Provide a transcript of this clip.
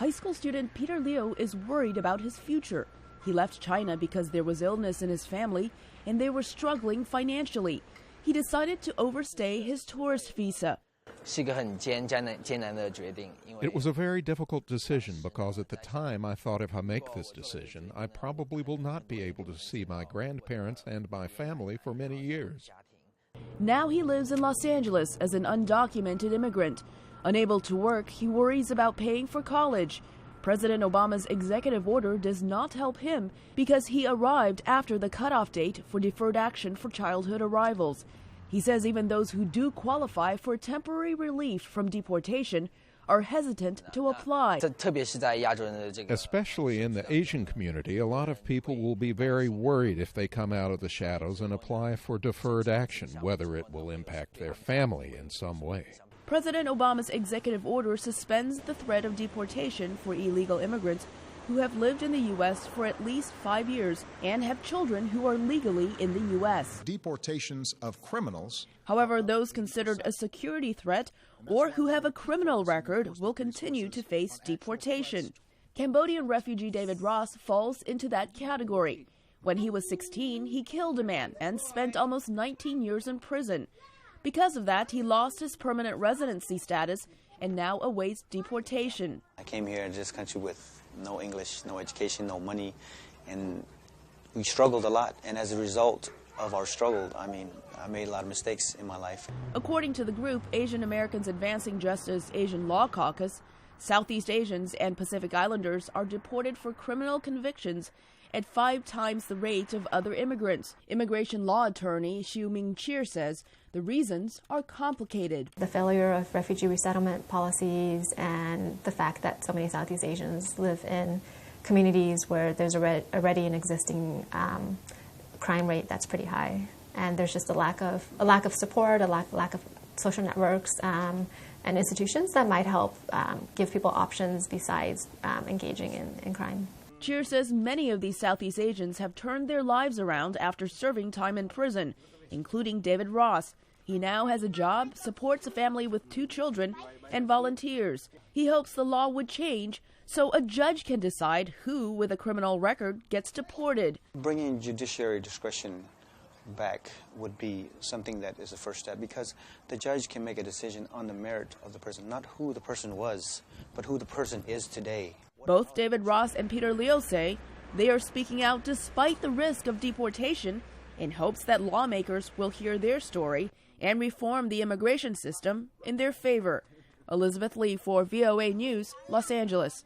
High school student Peter Liu is worried about his future. He left China because there was illness in his family and they were struggling financially. He decided to overstay his tourist visa. It was a very difficult decision because at the time I thought if I make this decision, I probably will not be able to see my grandparents and my family for many years. Now he lives in Los Angeles as an undocumented immigrant. Unable to work, he worries about paying for college. President Obama's executive order does not help him because he arrived after the cutoff date for deferred action for childhood arrivals. He says even those who do qualify for temporary relief from deportation are hesitant to apply. Especially in the Asian community, a lot of people will be very worried if they come out of the shadows and apply for deferred action, whether it will impact their family in some way. President Obama's executive order suspends the threat of deportation for illegal immigrants who have lived in the U.S. for at least 5 years and have children who are legally in the U.S. Deportations of criminals. However, those considered a security threat or who have a criminal record will continue to face deportation. Cambodian refugee David Ross falls into that category. When he was 16, he killed a man and spent almost 19 years in prison. Because of that, he lost his permanent residency status and now awaits deportation. I came here in this country with no English, no education, no money, and we struggled a lot. And as a result of our struggle, I made a lot of mistakes in my life. According to the group Asian Americans Advancing Justice Asian Law Caucus, Southeast Asians and Pacific Islanders are deported for criminal convictions at 5 times the rate of other immigrants. Immigration law attorney Xiu Ming-Cheer says the reasons are complicated. The failure of refugee resettlement policies and the fact that so many Southeast Asians live in communities where there's already an existing crime rate that's pretty high. And there's just a lack of support, a lack of social networks and institutions that might help give people options besides engaging in crime. Cheer says many of these Southeast Asians have turned their lives around after serving time in prison, including David Ross. He now has a job, supports a family with 2 children, and volunteers. He hopes the law would change so a judge can decide who with a criminal record gets deported. Bringing judiciary discretion back would be something that is the first step, because the judge can make a decision on the merit of the person, not who the person was, but who the person is today. Both David Ross and Peter Liu say they are speaking out despite the risk of deportation in hopes that lawmakers will hear their story and reform the immigration system in their favor. Elizabeth Lee for VOA News, Los Angeles.